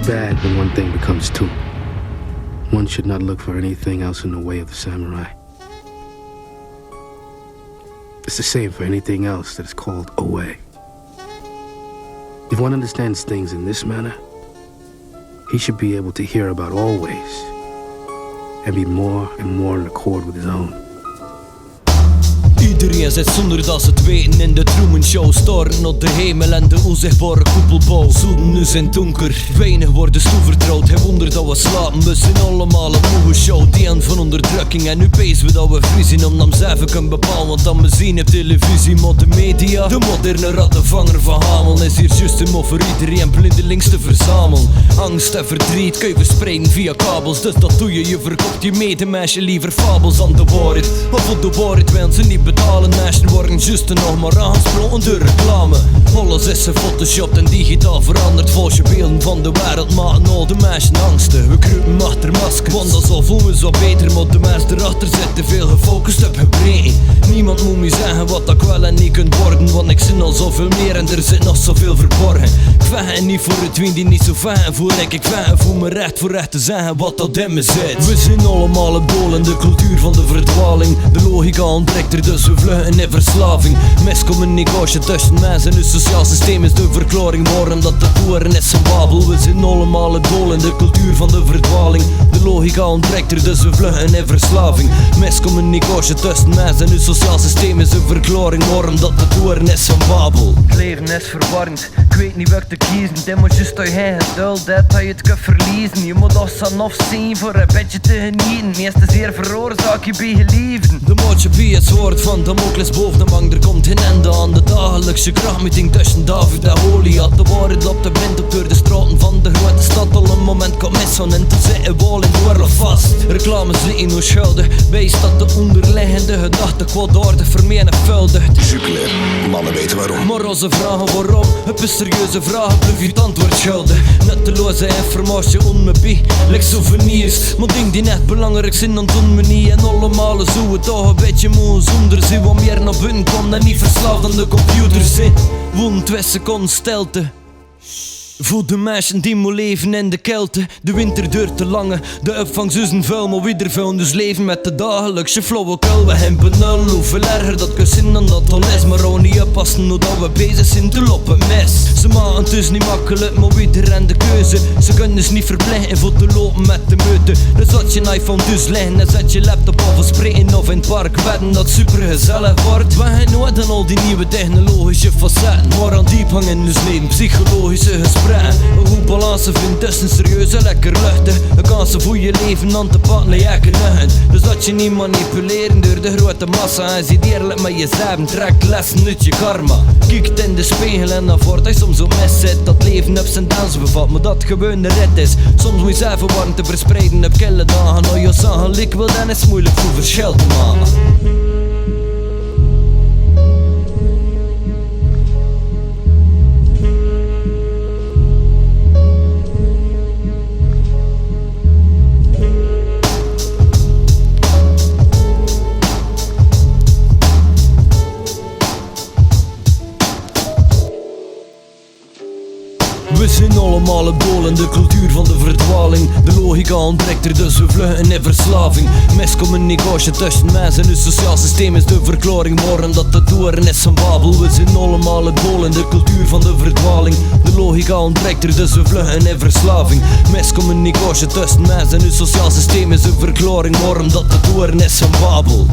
bad when one thing becomes two. One should not look for anything else in the way of the samurai. It's the same for anything else that is called a way. If one understands things in this manner, he should be able to hear about all ways and be more and more in accord with his own. Iedereen zit zonder dat ze het weten in de Trumanshow. Storen op de hemel en de oenzichtboare koepelbouw. Zoedn zijn doenker, weinig wordt toevertrouwd. Hij wonder dat we slapen, we zijn ollemale moegesjouwd. Eeuwn van onderdrukking en nu peizn we dat we vrie zien. Omdamme zelve kunnen bepaaln wat dan we zien op televisie. Maar de media, de moderne rattenvanger van hemel, is hier juist om voor iedereen blindelings te verzamelen. Angst en verdriet kun je verspreiden via kabels. Dus dat doe je verkoopt je medemeisje liever fabels aan de waarheid. Of voor de waarheid willen ze niet betalen. Meisjes worden juist nog maar aangesproken door reclame. Alles is gefotoshopt en digitaal veranderd. Volgens je beelden van de wereld maken al de meisjes angsten. We kruipen achter maskers, want dat zal voelen we zo beter. Maar de mens erachter zit te veel gefocust op gebreken. Niemand moet me zeggen wat ik wel en niet kunt worden. Want ik zin al zoveel meer en er zit nog zoveel verborgen. Ik vecht niet voor het wien die niet zo vechten voel ik vecht voor mijn recht voor recht te zeggen wat dat in me zit. We zijn allemaal op doel in de cultuur van de verdwaling. De logica ontbreekt er dus we vluchten in verslaving. Miscommunicatie tussen mensen en het sociaal systeem is de verklaring waarom dat de toeren is een babel. We zijn allemaal op doel in de cultuur van de verdwaling. De logica ontbreekt er dus we vluchten in verslaving. Miscommunicatie tussen mensen en het sociaal systeem is een verklaring waarom dat de toeren is een babel. Het leven is verwarrend, ik weet niet welke te kiezen. Dit moet juist uit je geduld hebt, dat je het kunt verliezen. Je moet afstaan of zien voor een beetje te genieten. Meeste zeer veroorzaak je bij geliefden. De maatschappij is woord van Damocles boven de bank, er komt geen einde aan de dagelijkse krachtmeeting tussen David en Goliath. De waarheid loopt de blind op door de straten van de grote stad. Al een moment kan missen en te zitten wal in de oorlog vast. Reclames lieten onschuldig, bijstaat de onderliggende gedachte kwaadaardig vermenigvuldigd. Muzikale, mannen weten waarom. Maar als ze vragen waarom, heb je serieuze vragen, blijf je het antwoord schuldig. Nutteloze informatie on me bij, like souvenirs. Maar dingen die net belangrijk zijn, dan doen we niet. En ollemale zo het toch een beetje moe zonder zien wat meer naar binnen komt en niet verslaafd aan de computer zijn. Woon 2 seconden stilte. Voor de meisjes die moet leven in de kelte. De winter duurt te lange, de opvang zussen vuil. Maar wie er vuil dus leven met de dagelijkse flauwekul. We hebben nul, hoeveel erger dat kan zijn dan dat al is. Maar ook niet oppassen hoe dat we bezig zijn te lopen mis. Ze maken het dus niet makkelijk, maar wie er en de keuze. Ze kunnen dus niet verplichten voor te lopen met de meute. Dus zat je iPhone dus liggen en zet je laptop af spreken of in het park wedden dat super gezellig wordt. We hebben nooit aan al die nieuwe technologische facetten. Maar aan diep hangen in ons leven, psychologische gesprekken. Een goed balans vindt tussen serieus en lekker luchtig. Een kans voor je leven aan te pakken, lekker nuchten. Dus dat je niet manipuleren door de grote massa. En zit eerlijk met jezelf, trekt lessen uit je karma. Kijkt in de spiegel en dan wordt hij soms op mes zit. Dat leven ups en downs bevat, maar dat gewoon de rit is. Soms moet je zelf warmte verspreiden op kille dagen. Nou je zagen lik wil, dan is het moeilijk voor verschil te maken. We zijn allemaal op doel in de cultuur van de verdwaling. De logica ontbreekt er dus we vluchten in verslaving. Miscommunicatie tussen mensen en het sociaal systeem is de verklaring waarom dat de toeren is een babel. We zijn allemaal op doel in de cultuur van de verdwaling. De logica ontbreekt er dus we vluchten in verslaving. Miscommunicatie tussen mensen en het sociaal systeem is de verklaring waarom dat de toeren is een babel.